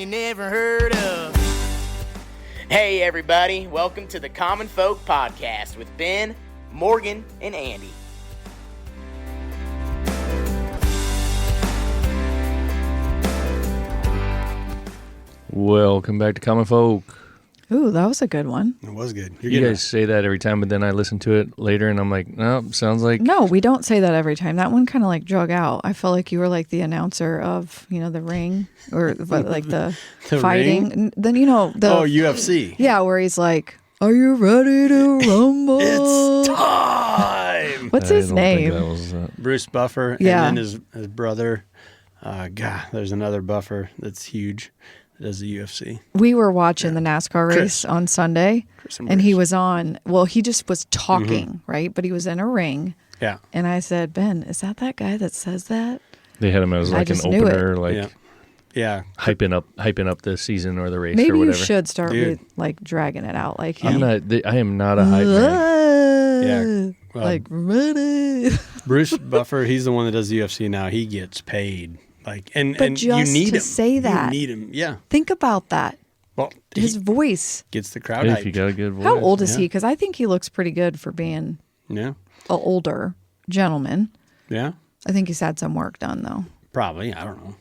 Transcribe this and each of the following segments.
you never heard of. Hey everybody, welcome to the Common Folk Podcast with Ben, Morgan, and Andy. Welcome back to Common Folk. Ooh, that was a good one. It was good. You guys say that every time, but then I listen to it later and I'm like, no, sounds like... No, we don't say that every time. That one kind of like drug out. I felt like you were like the announcer of, the ring or like the fighting. Ring? Then, the... Oh, UFC. Yeah, where he's like, are you ready to rumble? It's time. What's his name? Bruce Buffer. Yeah. And then his brother. There's another Buffer that's huge. Does the UFC. We were watching the NASCAR race on Sunday, and he was on. Well, he just was talking, right? But he was in a ring. Yeah. And I said, Ben, is that guy that says that? They had him as like an opener, like hyping up the season or the race. Maybe or whatever. you should start with like dragging it out like I him. am not a hype man. Yeah. Well, like ready. Bruce Buffer, he's the one that does the UFC now. He gets paid. And just you need to him. say that. You need him. Yeah. Think about that. Well, his voice gets the crowd If hyped. you got a good voice. How old is he? Because I think he looks pretty good for being an older gentleman. Yeah. I think he's had some work done though. Probably. I don't know.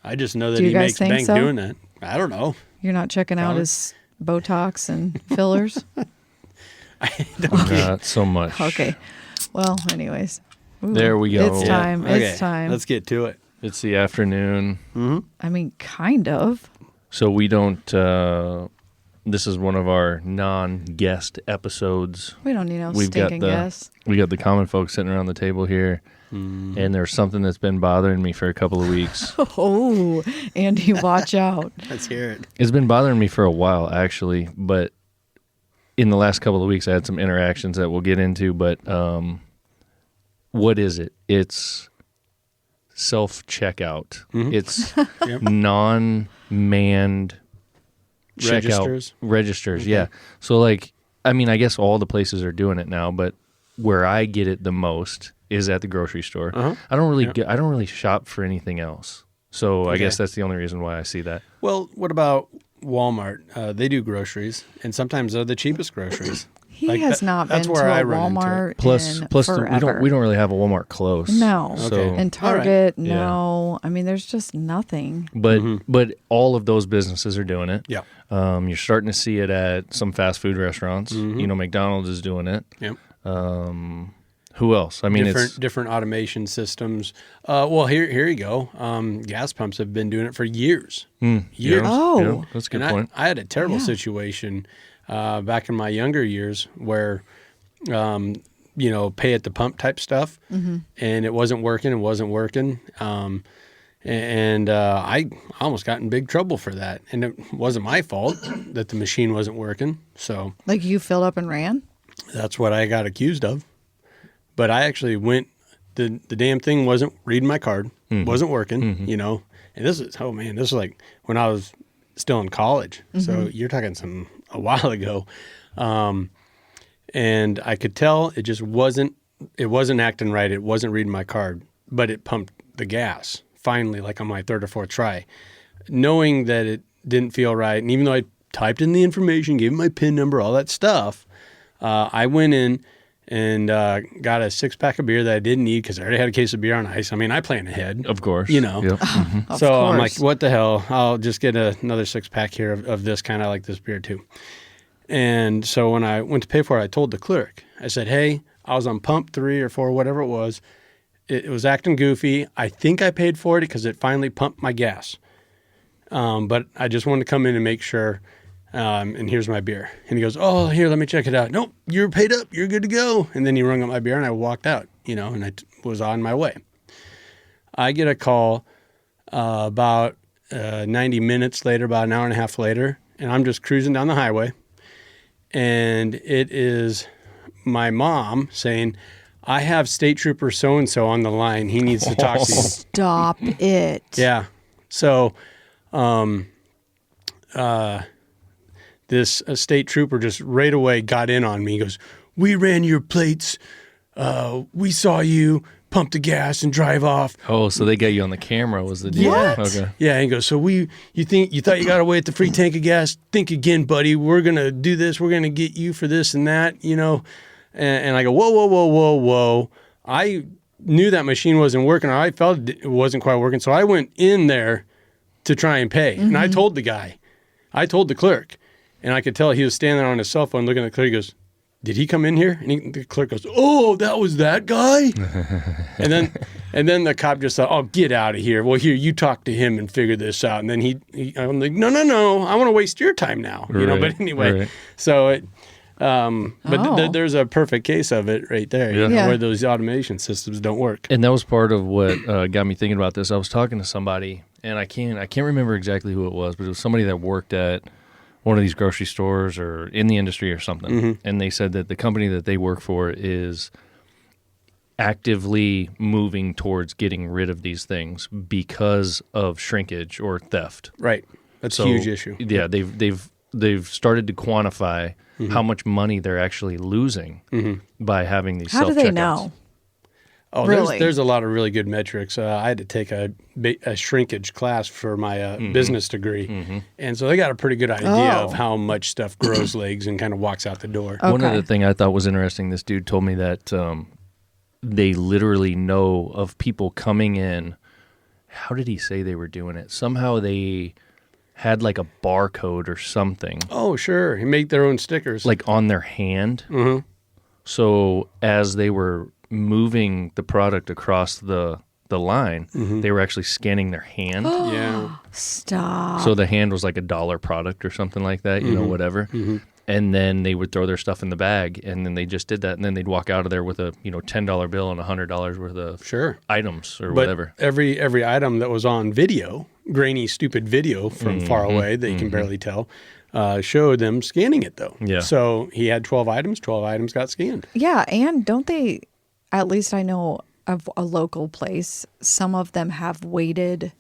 I just know that Do you he guys makes think bank so? doing that. I don't know. You're not checking out his Botox and fillers? Not so much. Okay. Well, anyways. Ooh, There we go. It's time. Okay. It's time. Let's get to it. It's the afternoon. Mm-hmm. I mean, kind of. So we don't... this is one of our non-guest episodes. We don't need no We've got stinking the guests. We got the common folks sitting around the table here. And there's something that's been bothering me for a couple of weeks. Oh, Andy, watch out. Let's hear it. It's been bothering me for a while, actually, but in the last couple of weeks, I had some interactions that we'll get into, but what is it? It's self-checkout. Mm-hmm. It's non-manned checkout registers. Okay. Yeah. So, like, I mean, I guess all the places are doing it now, but where I get it the most is at the grocery store. Uh-huh. I don't really shop for anything else. So I guess that's the only reason why I see that. Well, what about Walmart? They do groceries, and sometimes they're the cheapest groceries. He has not been to a Walmart Plus, forever. we don't really have a Walmart close. No. So, And Target, right. no. I mean, there's just nothing. But all of those businesses are doing it. Yeah. You're starting to see it at some fast food restaurants. McDonald's is doing it. Yep. Who else? I mean, different automation systems. Well, here you go. Gas pumps have been doing it for years. Years. Oh. That's a good And point. I had a terrible situation back in my younger years where, pay at the pump type stuff, and it wasn't working. And I almost got in big trouble for that. And it wasn't my fault that the machine wasn't working. So Like you filled up and ran? that's what I got accused of. But I actually went, the damn thing wasn't reading my card, wasn't working, And this is like when I was still in college. So you're talking a while ago. And I could tell it just wasn't acting right. It wasn't reading my card, but it pumped the gas finally, like on my third or fourth try, knowing that it didn't feel right. And even though I typed in the information, gave him my PIN number, all that stuff, I went in and got a 6-pack of beer that I didn't need because I already had a case of beer on ice. I mean, I plan ahead. Of course. Yep. So I'm like, what the hell? I'll just get another 6-pack here of this kind. I like this beer too. And so when I went to pay for it, I told the clerk, I said, hey, I was on pump 3 or 4, whatever it was. It was acting goofy. I think I paid for it because it finally pumped my gas. But I just wanted to come in and make sure. And here's my beer. And he goes, oh, here, let me check it out. Nope, you're paid up. You're good to go. And then he rung up my beer and I walked out, and I was on my way. I get a call about 90 minutes later, about an hour and a half later, and I'm just cruising down the highway. And it is my mom saying, I have State Trooper so-and-so on the line. He needs to talk to you. Stop it. Yeah. So, this state trooper just right away got in on me. He goes, we ran your plates. We saw you. pump the gas and drive off. Oh, so they got you on the camera was the deal. What? Okay. Yeah, and he goes, so you thought you got away with the free tank of gas? Think again, buddy. We're going to do this. We're going to get you for this and that, you know. And I go, whoa. I knew that machine wasn't working. Or I felt it wasn't quite working. So I went in there to try and pay. And I told the guy. I told the clerk. And I could tell he was standing there on his cell phone looking at the clerk. He goes, did he come in here? And the clerk goes, oh, that was that guy? and then the cop just thought, oh, get out of here. Well, here, you talk to him and figure this out. And then I'm like, no. I want to waste your time now. You know, but anyway, right. So it, there's a perfect case of it right there, you know, Yeah. where those automation systems don't work. And that was part of what got me thinking about this. I was talking to somebody, and I can't remember exactly who it was, but it was somebody that worked at one of these grocery stores or in the industry or something. And they said that the company that they work for is actively moving towards getting rid of these things because of shrinkage or theft. Right. That's a huge issue. Yeah, they've started to quantify how much money they're actually losing by having these How do self-checkouts. they know? Oh, Really? there's a lot of really good metrics. I had to take a shrinkage class for my business degree. And so they got a pretty good idea of how much stuff grows legs and kind of walks out the door. Oh. One Okay. other thing I thought was interesting, this dude told me that they literally know of people coming in. How did he say they were doing it? Somehow they had like a barcode or something Oh, sure. He make their own stickers. like on their hand. So as they were moving the product across the line, they were actually scanning their hand. yeah. Stop. So the hand was like $1 product or something like that, you know, whatever. And then they would throw their stuff in the bag, and then they just did that, and then they'd walk out of there with a $10 bill and $100 worth of Sure. items or But whatever. every item that was on video, grainy, stupid video from far away that you can barely tell, showed them scanning it, though. Yeah. So he had 12 items got scanned. Yeah, and don't they, at least I know of a local place, some of them have weighted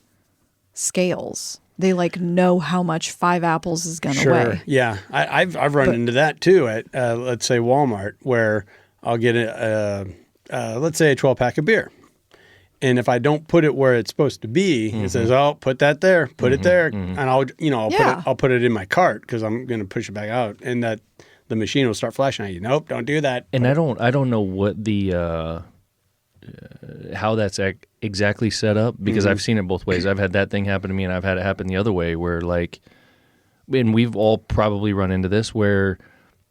scales. They like know how much 5 apples is going to weigh. Yeah. I've run into that too at, let's say, Walmart, where I'll get let's say a 12-pack of beer. And if I don't put it where it's supposed to be, it says, "Oh, put that there, put it there," and I'll put it in my cart because I'm going to push it back out, and that the machine will start flashing at you. Nope, don't do that. And I don't know what the how that's exactly set up, because I've seen it both ways. I've had that thing happen to me, and I've had it happen the other way, where like, and we've all probably run into this, where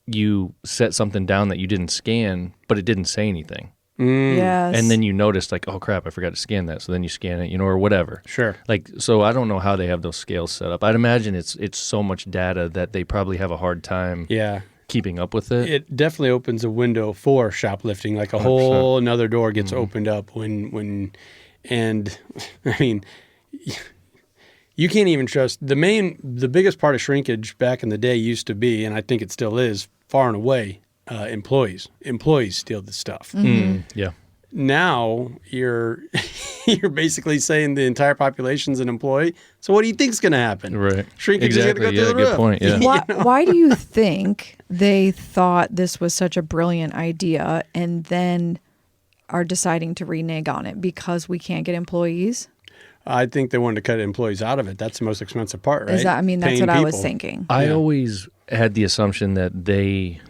you set something down that you didn't scan, but it didn't say anything. Yes. And then you notice like, oh crap, I forgot to scan that. So then you scan it, or whatever. Sure. Like, so I don't know how they have those scales set up. I'd imagine it's so much data that they probably have a hard time Yeah. keeping up with it. It definitely opens a window for shoplifting. Like a 100%. whole another door gets opened up when, and I mean, you can't even trust the biggest part of shrinkage back in the day used to be, and I think it still is far and away, employees. Employees steal the stuff. Yeah. Now you're basically saying the entire population's an employee. So what do you think's going to happen? Right. Shrinkage Exactly. is going to go Yeah, through the good roof. point. Yeah. Why do you think they thought this was such a brilliant idea and then are deciding to renege on it because we can't get employees? I think they wanted to cut employees out of it. That's the most expensive part, right? Is that? I mean, that's Paying what I was people. thinking. I always had the assumption that they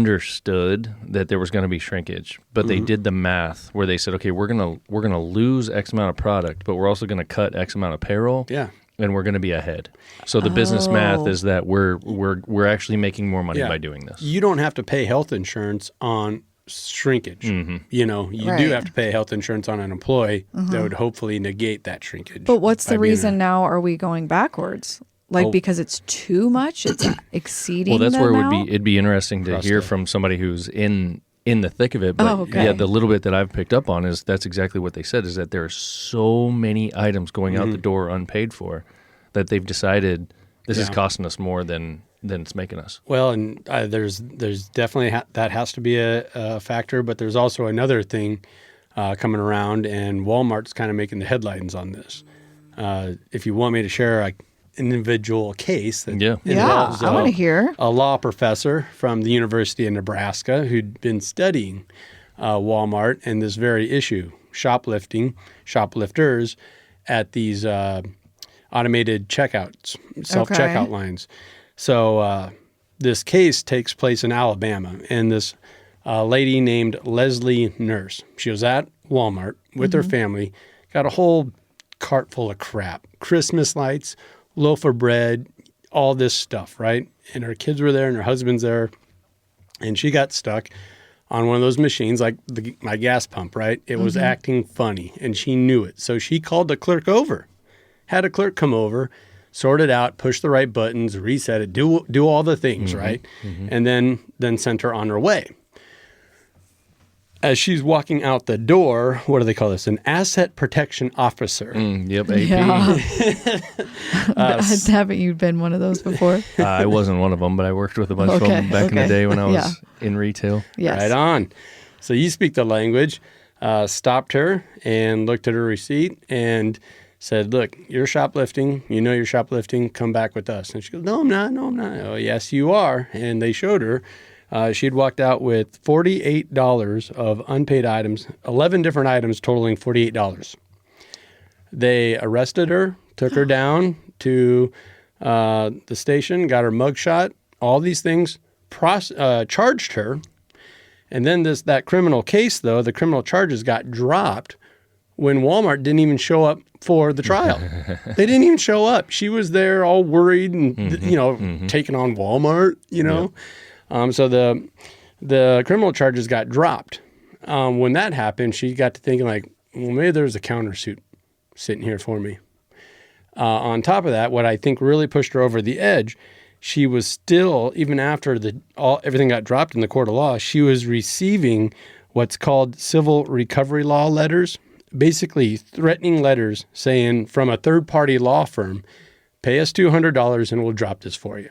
understood that there was going to be shrinkage, but they did the math where they said, okay, we're gonna lose X amount of product, but we're also going to cut X amount of payroll. Yeah. And we're going to be ahead. So the business math is that we're actually making more money Yeah. by doing this. You don't have to pay health insurance on shrinkage. You know, you do Right. have to pay health insurance on an employee that would hopefully negate that shrinkage. But what's by the being reason now are we going backwards? Like because it's too much? It's exceeding Well, that's the where amount? it'd be interesting to hear Crosstalk. from somebody who's in the thick of it. But okay. yeah, the little bit that I've picked up on is that's exactly what they said, is that there are so many items going out the door unpaid for that they've decided this is Yeah. costing us more than it's making us. Well, and there's definitely that has to be a factor, but there's also another thing coming around, and Walmart's kind of making the headlines on this. If you want me to share an individual case that Yeah. involves I want to hear. a law professor from the University of Nebraska who'd been studying Walmart and this very issue shoplifters at these automated self-checkout lines. So this case takes place in Alabama, and this lady named Leslie Nurse, she was at Walmart with her family, got a whole cart full of crap, Christmas lights, loaf of bread, all this stuff, right? And her kids were there and her husband's there, and she got stuck on one of those machines, like my gas pump, right? It was acting funny, and she knew it. So she called the clerk over, had a clerk come over, sort it out, push the right buttons, reset it, do all the things, right? And then sent her on her way. As she's walking out the door, what do they call this? An asset protection officer. Yep, AP. Yeah. Haven't you been one of those before? I wasn't one of them, but I worked with a bunch of them back in the day when I was in retail. Yes. Right on. So you speak the language, stopped her and looked at her receipt and said, look, you're shoplifting. You know you're shoplifting. Come back with us. And she goes, no, I'm not. Oh, yes, you are. And they showed her. She had walked out with $48 of unpaid items, 11 different items totaling $48. They arrested her, took her down to the station, got her mugshot, all these things, charged her. And then that criminal case, though, the criminal charges got dropped when Walmart didn't even show up for the trial. They didn't even show up. She was there all worried and, taking on Walmart, So the criminal charges got dropped. When that happened, she got to thinking like, well, maybe there's a countersuit sitting here for me. On top of that, what I think really pushed her over the edge, she was still, even after everything got dropped in the court of law, she was receiving what's called civil recovery law letters, basically threatening letters saying from a third-party law firm, pay us $200 and we'll drop this for you.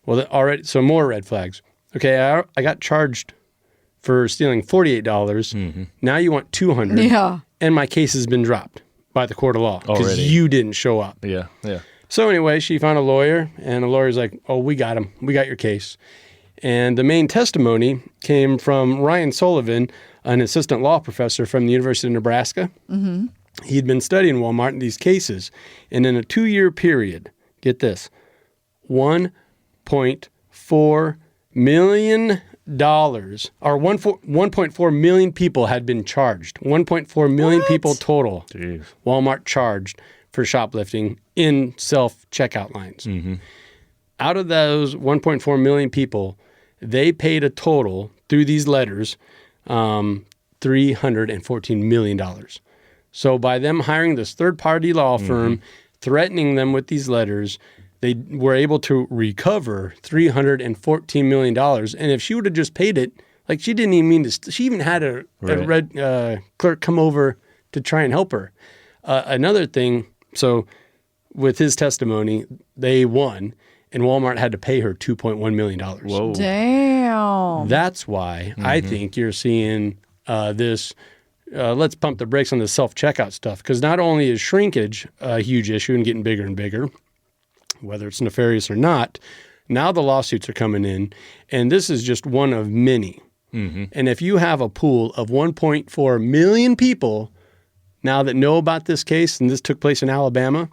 Well, already, so more red flags. Okay, I got charged for stealing $48. Now you want $200. Yeah. And my case has been dropped by the court of law because you didn't show up. Yeah. So anyway, she found a lawyer, and the lawyer's like, oh, we got him. We got your case. And the main testimony came from Ryan Sullivan, an assistant law professor from the University of Nebraska. He'd been studying Walmart in these cases. And in a 2-year period, get this, $1.4 million or 1.4 million people had been charged. 1.4 million people total. Jeez. Walmart charged for shoplifting in self-checkout lines. Out of those 1.4 million people, they paid a total through these letters, $314 million. So by them hiring this third-party law firm, threatening them with these letters, they were able to recover $314 million. And if she would have just paid it, like she didn't even mean to, she even had a red clerk come over to try and help her. Another thing, so with his testimony, they won, and Walmart had to pay her $2.1 million. Whoa. Damn. That's why I think you're seeing this, let's pump the brakes on the self-checkout stuff, because not only is shrinkage a huge issue and getting bigger and bigger, whether it's nefarious or not, now the lawsuits are coming in, and this is just one of many. And if you have a pool of 1.4 million people now that know about this case, and this took place in Alabama.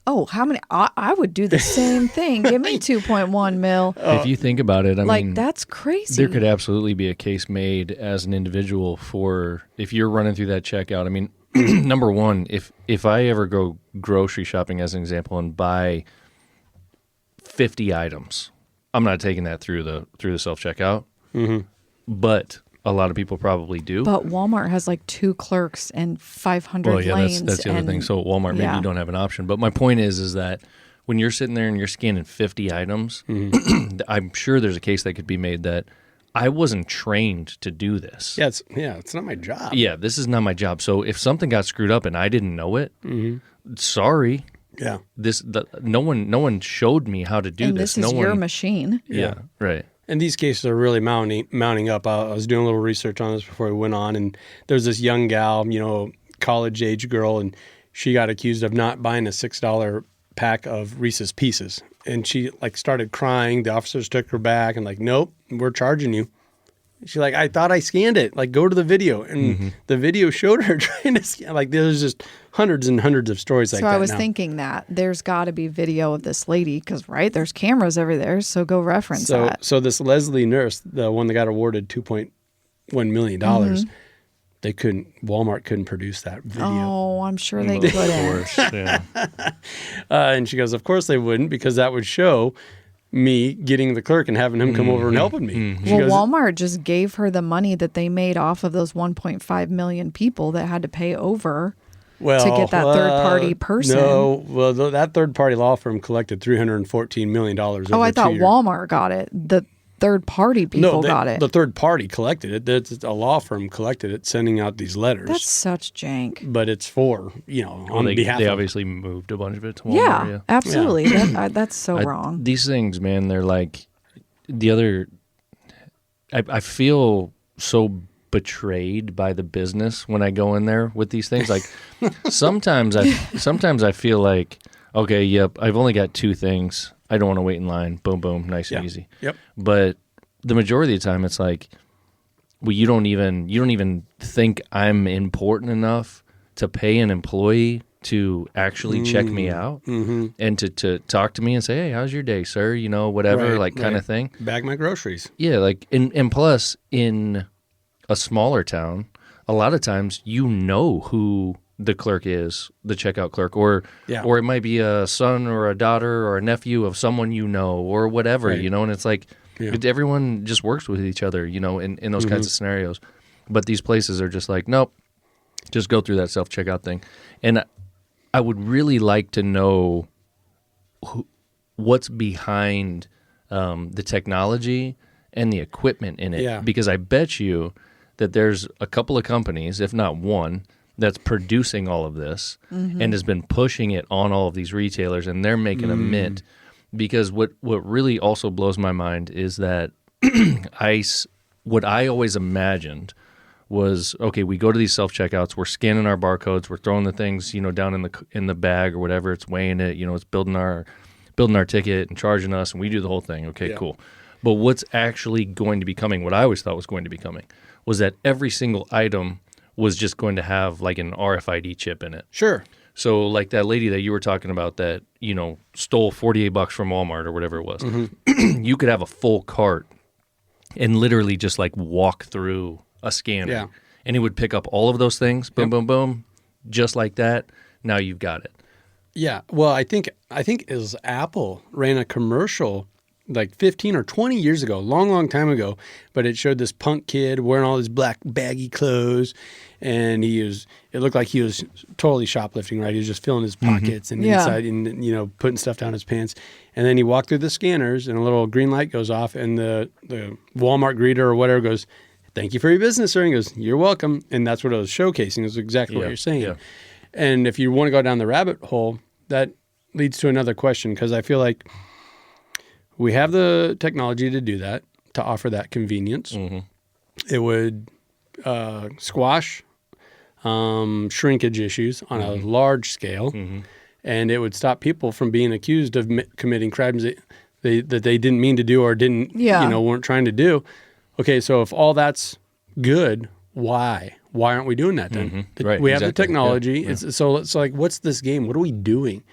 Oh, how many? I would do the same thing. Give me 2.1 mil. If you think about it, I mean, that's crazy. there could absolutely be a case made as an individual for if you're running through that checkout. I mean, number one, if I ever go grocery shopping as an example and buy 50 items, I'm not taking that through the self-checkout. But a lot of people probably do. But Walmart has like 2 clerks and 500 lanes. That's the other thing. So at Walmart, maybe you don't have an option. But my point is that when you're sitting there and you're scanning 50 items, I'm sure there's a case that could be made that I wasn't trained to do this. It's not my job. Yeah, this is not my job. So if something got screwed up and I didn't know it, sorry. Yeah. No one showed me how to do and this. This is your machine. Yeah, right. And these cases are really mounting up. I was doing a little research on this before we went on, and there's this young gal, college-age girl, and she got accused of not buying a $6 pack of Reese's Pieces. And she, started crying. The officers took her back and, nope, we're charging you. She's like, I thought I scanned it. Like, go to the video. And the video showed her trying to scan. Like, there's just hundreds and hundreds of stories like that. So I was now. thinking that there's got to be video of this lady because, right, there's cameras over there. So go reference that. So this Leslie nurse, the one that got awarded $2.1 million, Walmart couldn't produce that video. Oh, I'm sure they Of couldn't. course, yeah. And she goes, of course they wouldn't, because that would show me getting the clerk and having him come over and helping me. She Well, goes, Walmart just gave her the money that they made off of those 1.5 million people that had to pay over to get that third-party person. No, well, that third-party law firm collected $314 million over Oh, I 2 thought years. Walmart got it. The third-party people got it. The third party collected it. It's a law firm collected it, sending out these letters. That's such jank. But it's for, on behalf they of... obviously moved a bunch of it to Walmart. Yeah, absolutely. That's so wrong. These things, man, they're like the other. I feel so betrayed by the business when I go in there with these things. Like sometimes I feel like, okay, yep, I've only got 2 things. I don't want to wait in line. Boom, boom, nice and easy. Yep. But the majority of the time, it's like, well, you don't even think I'm important enough to pay an employee to actually check me out and to talk to me and say, hey, how's your day, sir? Whatever, kind of thing. Bag my groceries. Yeah, like and plus in a smaller town, a lot of times who the clerk is, the checkout clerk, or it might be a son or a daughter or a nephew of someone or whatever, Right. and it's like everyone just works with each other, in those kinds of scenarios. But these places are just like, nope, just go through that self-checkout thing. And I would really like to know what's behind the technology and the equipment in it, because I bet you that there's a couple of companies, if not one, that's producing all of this and has been pushing it on all of these retailers, and they're making a mint. Because what really also blows my mind is that what I always imagined was, okay, we go to these self-checkouts, we're scanning our barcodes, we're throwing the things, down in the bag or whatever, it's weighing it, it's building our ticket and charging us, and we do the whole thing. Okay, cool. But what's actually going to be coming, what I always thought was going to be coming, was that every single item was just going to have like an RFID chip in it. Sure. So like that lady that you were talking about that, stole $48 from Walmart or whatever it was, you could have a full cart and literally just like walk through a scanner and it would pick up all of those things, boom, boom, boom, just like that. Now you've got it. Yeah. Well, I think it was Apple ran a commercial like 15 or 20 years ago, long time ago, but it showed this punk kid wearing all his black baggy clothes, and it looked like he was totally shoplifting, right? He was just filling his pockets and inside and, putting stuff down his pants. And then he walked through the scanners and a little green light goes off, and the Walmart greeter or whatever goes, thank you for your business, sir. And he goes, you're welcome. And that's what it was showcasing, is exactly what you're saying. Yeah. And if you want to go down the rabbit hole, that leads to another question, because I feel like we have the technology to do that, to offer that convenience. It would squash shrinkage issues on a large scale, and it would stop people from being accused of committing crimes that they didn't mean to do or didn't, weren't trying to do. Okay, so if all that's good, why aren't we doing that then? Right, we have the exactly. technology. Yeah. So it's like, what's this game? What are we doing?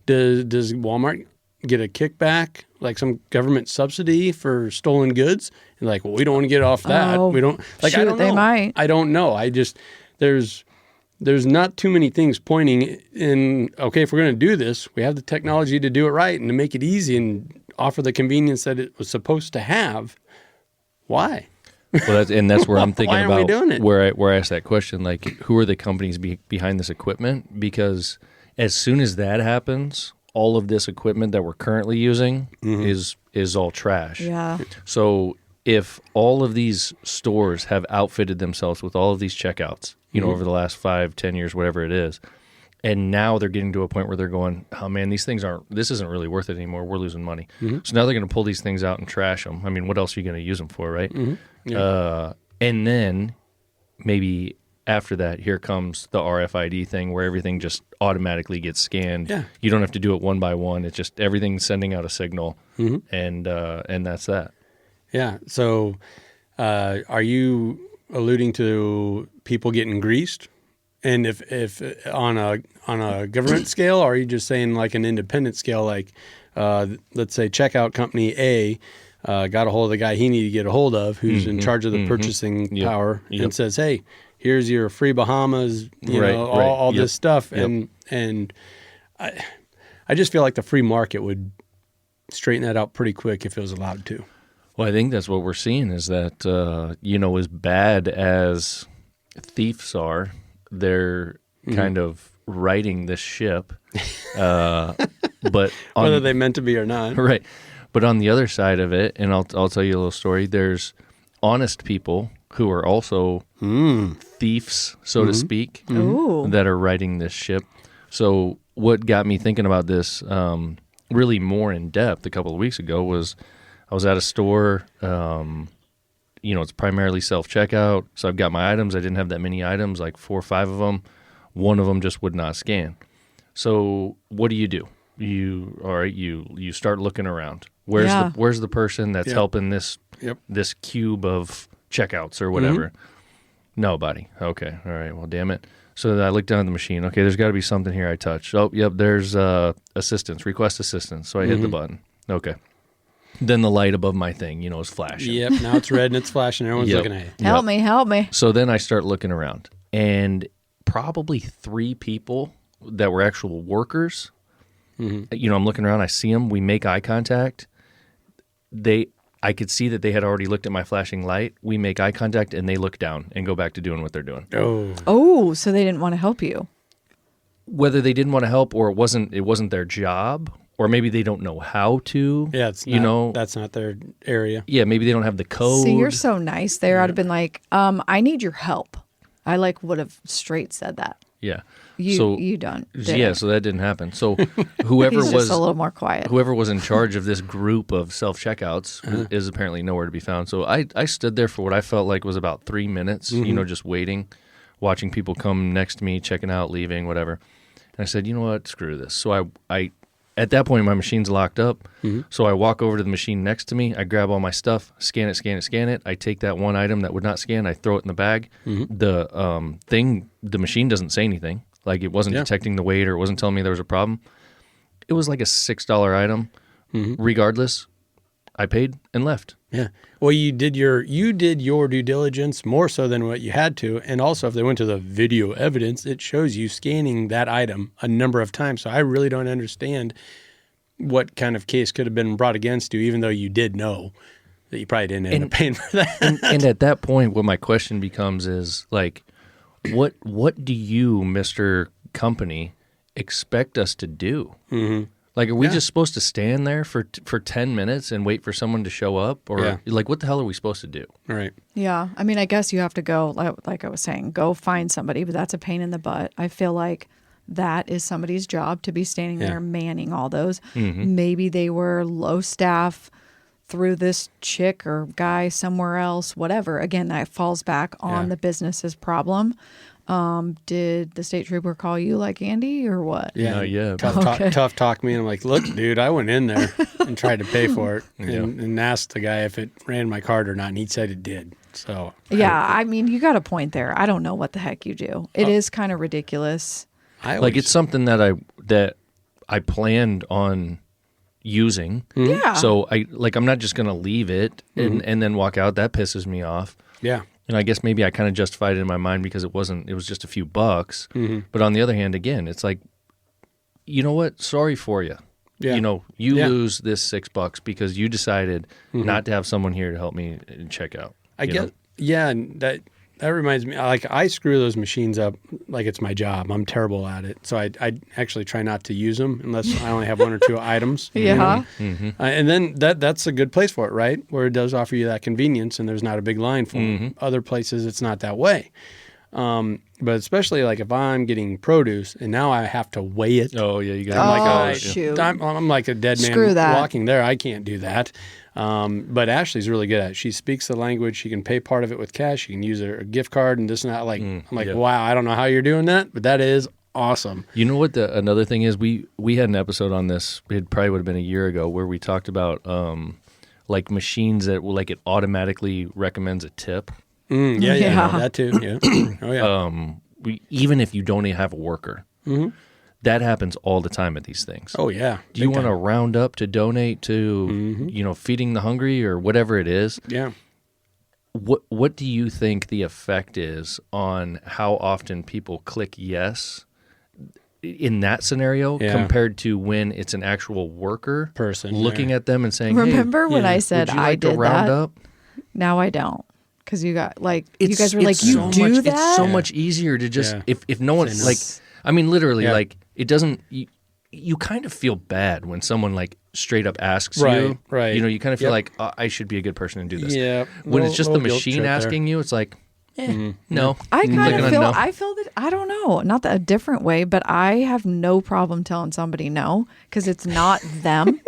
Does Walmart get a kickback, like some government subsidy for stolen goods? And like, well, we don't want to get off that. Oh, We don't like. shoot, I don't know. they might. I don't know. I just there's not too many things pointing in. Okay, if we're going to do this, we have the technology to do it right and to make it easy and offer the convenience that it was supposed to have. Why? Well, that's where I'm thinking Why aren't we about doing it? where I asked that question, like, who are the companies behind this equipment? Because as soon as that happens, all of this equipment that we're currently using is all trash. Yeah. So if all of these stores have outfitted themselves with all of these checkouts, over the last 5-10 years, whatever it is, and now they're getting to a point where they're going, oh man, this isn't really worth it anymore. We're losing money. So now they're going to pull these things out and trash them. I mean, what else are you going to use them for, right? And then maybe after that, here comes the RFID thing where everything just automatically gets scanned. Yeah. You don't have to do it one by one. It's just everything's sending out a signal, and that's that. Yeah. So Are you alluding to people getting greased? And if on a government scale, or are you just saying like an independent scale, like let's say checkout company A got a hold of the guy he needed to get a hold of, who's in charge of the purchasing power, and says, "Hey, here's your free Bahamas, all this stuff," and I just feel like the free market would straighten that out pretty quick if it was allowed to. Well, I think that's what we're seeing is that as bad as thieves are, they're kind of righting this ship, but whether they meant to be or not, right? But on the other side of it, and I'll tell you a little story. There's honest people who are also thieves, so to speak, that are righting this ship. So what got me thinking about this really more in depth a couple of weeks ago was I was at a store. It's primarily self-checkout. So I've got my items. I didn't have that many items, like 4 or 5 of them. One of them just would not scan. So what do? You start looking around. Where's the person that's helping this cube of checkouts or whatever? Nobody. Okay. All right. Well, damn it. So I look down at the machine. Okay, there's got to be something here I touch. Oh, yep, there's assistance, request assistance. So I hit the button. Okay. Then the light above my thing, is flashing. Yep, now it's red and it's flashing. Everyone's looking at you. Help me. So then I start looking around, and probably 3 people that were actual workers, I'm looking around, I see them, we make eye contact. I could see that they had already looked at my flashing light. We make eye contact, and they look down and go back to doing what they're doing. Oh, so they didn't want to help you. Whether they didn't want to help or it wasn't their job, or maybe they don't know how to. Yeah, that's not their area. Yeah, maybe they don't have the code. See, you're so nice there. I'd have been like, I need your help. I would have straight said that. Yeah. You done. Yeah, so that didn't happen. So whoever He's just a little more quiet. Whoever was in charge of this group of self-checkouts is apparently nowhere to be found. So I stood there for what I felt like was about 3 minutes, just waiting, watching people come next to me, checking out, leaving, whatever. And I said, you know what, screw this. So I at that point, my machine's locked up. So I walk over to the machine next to me. I grab all my stuff, scan it. I take that one item that would not scan. I throw it in the bag. The machine doesn't say anything. Like it wasn't detecting the weight or it wasn't telling me there was a problem. It was like a $6 item. Regardless, I paid and left. Yeah. Well, you did your due diligence more so than what you had to. And also, if they went to the video evidence, it shows you scanning that item a number of times. So I really don't understand what kind of case could have been brought against you, even though you did know that you probably didn't end up paying for that. And at that point, what my question becomes is like, what do you, Mr. Company, expect us to do? Like, are we just supposed to stand there for 10 minutes and wait for someone to show up? Or, like, what the hell are we supposed to do? Right. Yeah. I mean, I guess you have to go, like I was saying, go find somebody, but that's a pain in the butt. I feel like that is somebody's job to be standing there manning all those. Maybe they were low staff, threw this chick or guy somewhere else, whatever. Again, that falls back on the business's problem. Did the state trooper call you like Andy or what? Yeah. Tough talk me. And I'm like, look, dude, I went in there and tried to pay for it and asked the guy if it ran my card or not. And he said it did. So I mean, you got a point there. I don't know what the heck you do. It is kind of ridiculous. It's something that I planned on using. Yeah. So I'm not just going to leave it and then walk out. That pisses me off. Yeah. And I guess maybe I kind of justified it in my mind because it was just a few bucks. But on the other hand, again, it's like, you know what? Sorry for you. Yeah. You lose this $6 because you decided not to have someone here to help me check out. I get, and that reminds me, like I screw those machines up like it's my job. I'm terrible at it. So I actually try not to use them unless I only have 1 or 2 items. Yeah. And then that's a good place for it, right? Where it does offer you that convenience and there's not a big line for them. Other places it's not that way. But especially like if I'm getting produce and now I have to weigh it. Oh, yeah. You got shoot. I'm like a dead man Screw that. walking there. I can't do that. But Ashley's really good at it. She speaks the language. She can pay part of it with cash. She can use her gift card and this and that. Like, I'm like, wow, I don't know how you're doing that, but that is awesome. You know what another thing is? We had an episode on this. It probably would have been a year ago where we talked about like machines that will like it automatically recommends a tip. Yeah, that too. Yeah. Oh yeah. Even if you don't even have a worker. That happens all the time at these things. Oh yeah. Do you want to round up to donate to, feeding the hungry or whatever it is? Yeah. What do you think the effect is on how often people click yes in that scenario compared to when it's an actual worker person looking at them and saying, Remember when I said would you I like to did round that? up? Now I don't. Because you got you guys were like, you so do much, that? It's so much easier to just, if no one, like, I mean, literally, like, it doesn't, you kind of feel bad when someone, like, straight up asks you. Right. You know, you kind of feel like, I should be a good person and do this. Yeah. When it's just the machine asking you, it's like, no. I kind of feel, no. I feel that, I don't know, not that a different way, but I have no problem telling somebody no because it's not them.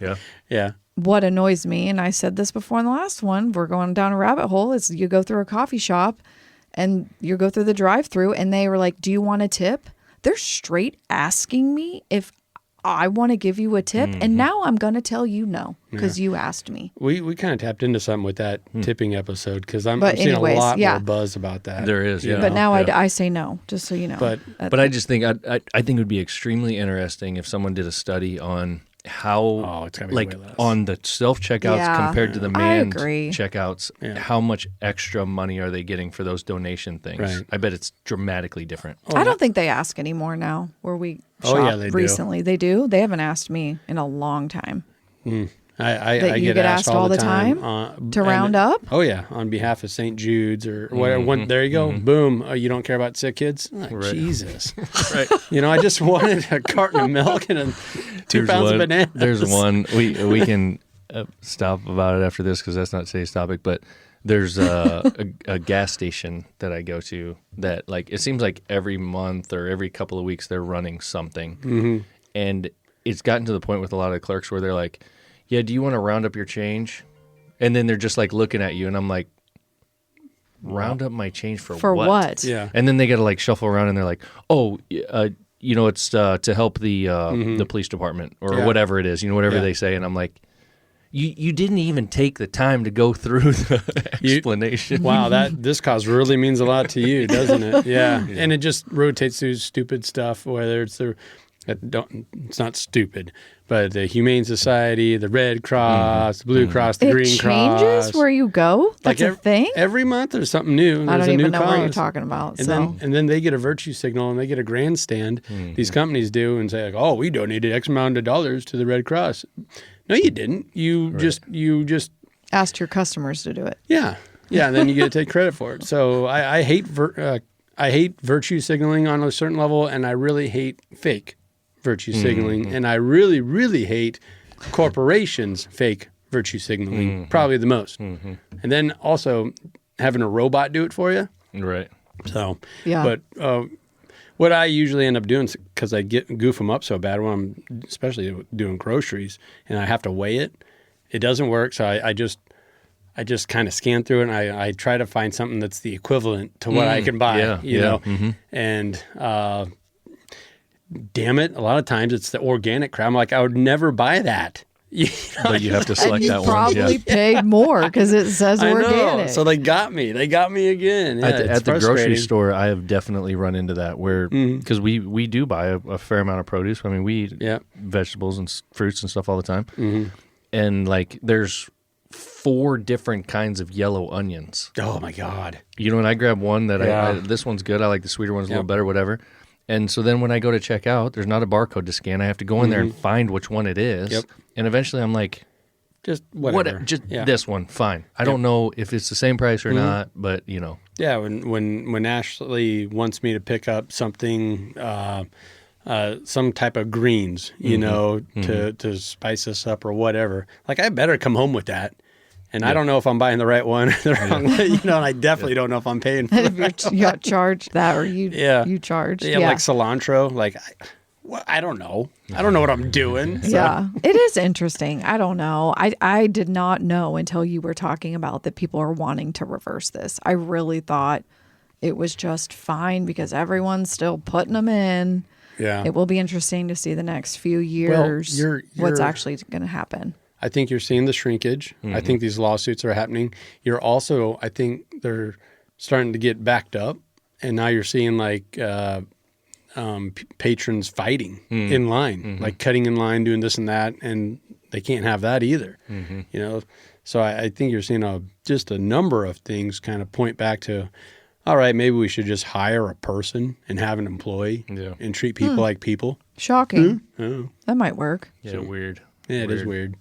Yeah. Yeah. What annoys me, and I said this before in the last one, we're going down a rabbit hole, is you go through a coffee shop and you go through the drive-through and they were like, do you want a tip? They're straight asking me if I want to give you a tip, and now I'm going to tell you no because you asked me. We kind of tapped into something with that tipping episode because I'm But seeing anyways, a lot yeah. more buzz about that. There is, yeah. But now Yeah. I say no, just so you know. But I just think, I think it would be extremely interesting if someone did a study on how, it's gotta be like, way less. on the self-checkouts Yeah. compared to the I manned agree. checkouts, how much extra money are they getting for those donation things? Right. I bet it's dramatically different. I don't think they ask anymore now where we Oh, shop yeah, they do. recently. They do? They haven't asked me in a long time. I That you get asked all the time to round up? Oh yeah, on behalf of St. Jude's or whatever. There you go. Boom. You don't care about sick kids? Like, Jesus. Right. I just wanted a carton of milk and 2 pounds of bananas. There's one. We can stop about it after this because that's not today's topic. But there's a gas station that I go to that, like, it seems like every month or every couple of weeks they're running something, and it's gotten to the point with a lot of clerks where they're like, yeah, do you want to round up your change? And then they're just like looking at you, and I'm like, round up my change for what? Yeah. And then they got to like shuffle around, and they're like, oh, it's to help the police department or whatever it is, whatever they say. And I'm like, you didn't even take the time to go through the explanation. Wow, this cause really means a lot to you, doesn't it? Yeah. And it just rotates through stupid stuff, whether it's it's not stupid, but the Humane Society, the Red Cross, the Blue Cross, the Green Cross. It changes where you go? That's a thing? Every month there's something new. I There's don't a new even know what you're cause. talking about. And then they get a virtue signal and they get a grandstand. These companies do and say like, oh, we donated X amount of dollars to the Red Cross. No, you didn't. You just asked your customers to do it. yeah, and then you get to take credit for it. So I hate virtue signaling on a certain level, and I really hate fake virtue signaling, and I really, really hate corporations' fake virtue signaling, probably the most. And then also having a robot do it for you. Right. So, Yeah. But what I usually end up doing, because I goof them up so bad when I'm especially doing groceries and I have to weigh it, it doesn't work. So I just kind of scan through it and I try to find something that's the equivalent to what I can buy, you know? And damn it, a lot of times it's the organic crap. I'm like, I would never buy that. But you have to select and that you one. probably paid more because it says I know. organic. So they got me. They got me again. Yeah, At the grocery store, I have definitely run into that where, because we do buy a fair amount of produce. I mean, we eat vegetables and fruits and stuff all the time. And like, there's 4 different kinds of yellow onions. Oh my God. And I grab one that this one's good. I like the sweeter ones a little better, whatever. And so then when I go to check out, there's not a barcode to scan. I have to go in there and find which one it is. And eventually I'm like, just whatever. This one, fine. I don't know if it's the same price or not, but Yeah, when Ashley wants me to pick up something, some type of greens, to spice us up or whatever, like I better come home with that. And I don't know if I'm buying the right one or the wrong one, and I definitely don't know if I'm paying for it. You got charged that or you charged. Yeah, like cilantro. Like, I don't know. I don't know what I'm doing. So. Yeah, it is interesting. I don't know. I did not know until you were talking about that people are wanting to reverse this. I really thought it was just fine because everyone's still putting them in. Yeah. It will be interesting to see the next few years what's actually going to happen. I think you're seeing the shrinkage. I think these lawsuits are happening. You're also, I think they're starting to get backed up, and now you're seeing like patrons fighting in line, like cutting in line, doing this and that, and they can't have that either. You know, so I think you're seeing just a number of things kind of point back to, all right, maybe we should just hire a person and have an employee and treat people like people. Shocking. That might work. Yeah, weird. Yeah, it is weird.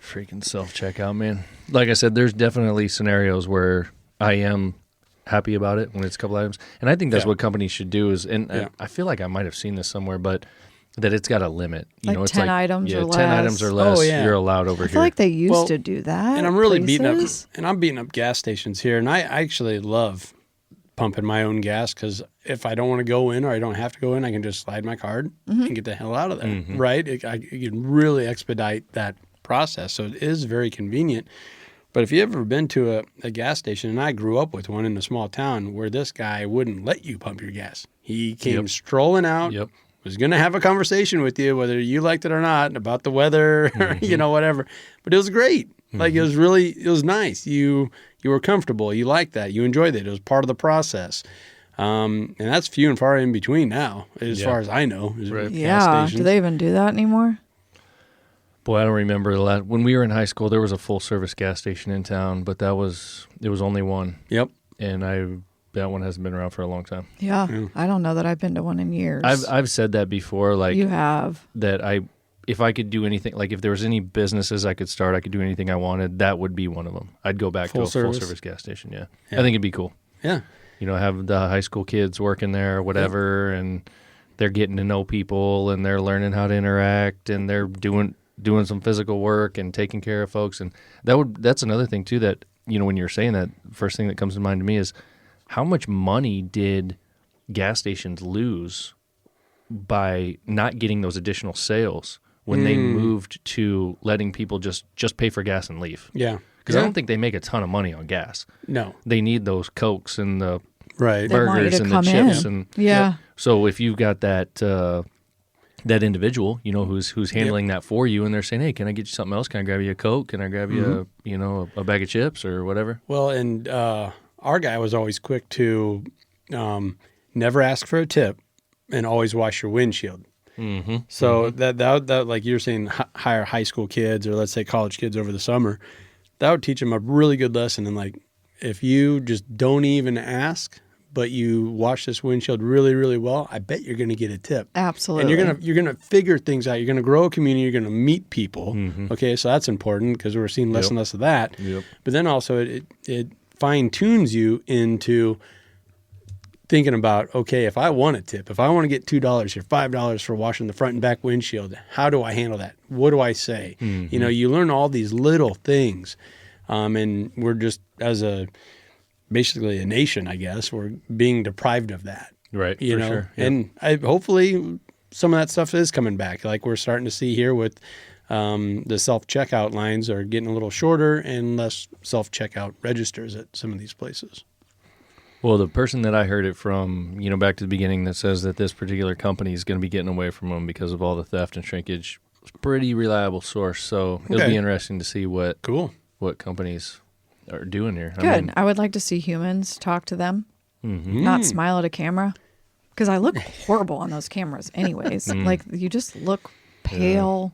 Freaking self-checkout, man. Like I said, there's definitely scenarios where I am happy about it when it's a couple items. And I think that's what companies should do is, and I feel like I might have seen this somewhere, but that it's got a limit. You Like know, it's 10 items or 10 less. items or less, Oh, yeah. you're allowed over I here. feel like they used Well, to do that. And I'm really places. beating up gas stations here. And I actually love pumping my own gas because if I don't want to go in or I don't have to go in, I can just slide my card and get the hell out of there, right? It can really expedite that process. So it is very convenient. But if you've ever been to a gas station, and I grew up with one in a small town where this guy wouldn't let you pump your gas. He came strolling out, was going to have a conversation with you, whether you liked it or not, about the weather, or, you know, whatever. But it was great. Like, it was nice. You were comfortable. You liked that. You enjoyed it. It was part of the process. And that's few and far in between now, as far as I know. Gas Yeah. stations. Do they even do that anymore? Boy, I don't remember the last. When we were in high school, there was a full-service gas station in town, but it was only one. Yep. And that one hasn't been around for a long time. Yeah. I don't know that I've been to one in years. I've said that before, like You have. that if I could do anything, like if there was any businesses I could start, I could do anything I wanted, that would be one of them. I'd go back to a full-service gas station, yeah. I think it'd be cool. Yeah. You know, have the high school kids working there or whatever, and they're getting to know people, and they're learning how to interact, and they're doing some physical work and taking care of folks. And that's another thing, too, that, you know, when you're saying that, first thing that comes to mind to me is how much money did gas stations lose by not getting those additional sales when they moved to letting people just pay for gas and leave? Yeah. Because I don't think they make a ton of money on gas. No. They need those Cokes and the Right. They want you burgers to and the come chips. in. And Yeah. so if you've got that individual, you know, who's handling that for you, and they're saying, hey, can I get you something else? Can I grab you a Coke? Can I grab you a bag of chips or whatever? Well, and our guy was always quick to never ask for a tip and always wash your windshield. So that like you're saying, hire high school kids or let's say college kids over the summer, that would teach them a really good lesson. And like, if you just don't even ask, but you wash this windshield really, really well, I bet you're going to get a tip. Absolutely. And you're gonna figure things out. You're gonna grow a community. You're gonna meet people. Okay, so that's important because we're seeing less and less of that. But then also it fine tunes you into thinking about, okay, if I want a tip, if I want to get $2 or $5 for washing the front and back windshield, how do I handle that? What do I say? You know, you learn all these little things, and we're just basically a nation, I guess, we're being deprived of that. Right, You for know, sure. Yep. and hopefully some of that stuff is coming back. Like we're starting to see here with the self-checkout lines are getting a little shorter and less self-checkout registers at some of these places. Well, the person that I heard it from, you know, back to the beginning, that says that this particular company is going to be getting away from them because of all the theft and shrinkage, is a pretty reliable source. So it'll be interesting to see what companies are doing here. Good. I would like to see humans talk to them, not smile at a camera, because I look horrible on those cameras anyways. Like, you just look pale.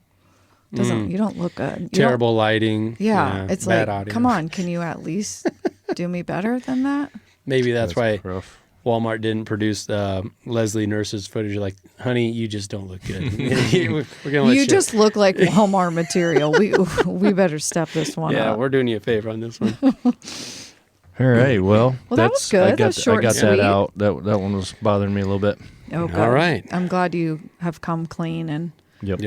You don't look good. You Terrible lighting. Yeah. It's bad like, audio. come on, can you at least do me better than that? Maybe that's why rough. Walmart didn't produce Leslie Nurse's footage. Like, honey, you just don't look good. We're gonna let You just look like Walmart material. We better step this one Yeah, up. we're doing you a favor on this one. All right. Well, that was good. That was short I got and sweet. that out. That one was bothering me a little bit. Oh, good. All right. I'm glad you have come clean and, Yep.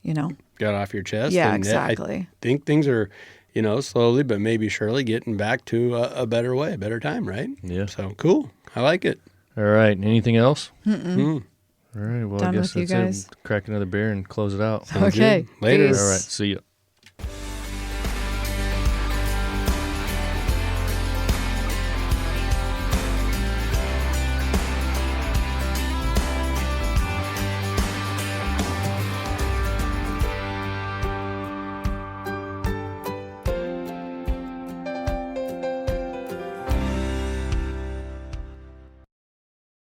you know. Got off your chest. Yeah, and exactly. I think things are, you know, slowly but maybe surely getting back to a better way, a better time, right? Yeah. So cool. I like it. All right. Anything else? All right. Well, Done I guess with you that's guys. it. Crack another beer and close it out. Okay. Later. Peace. All right. See ya.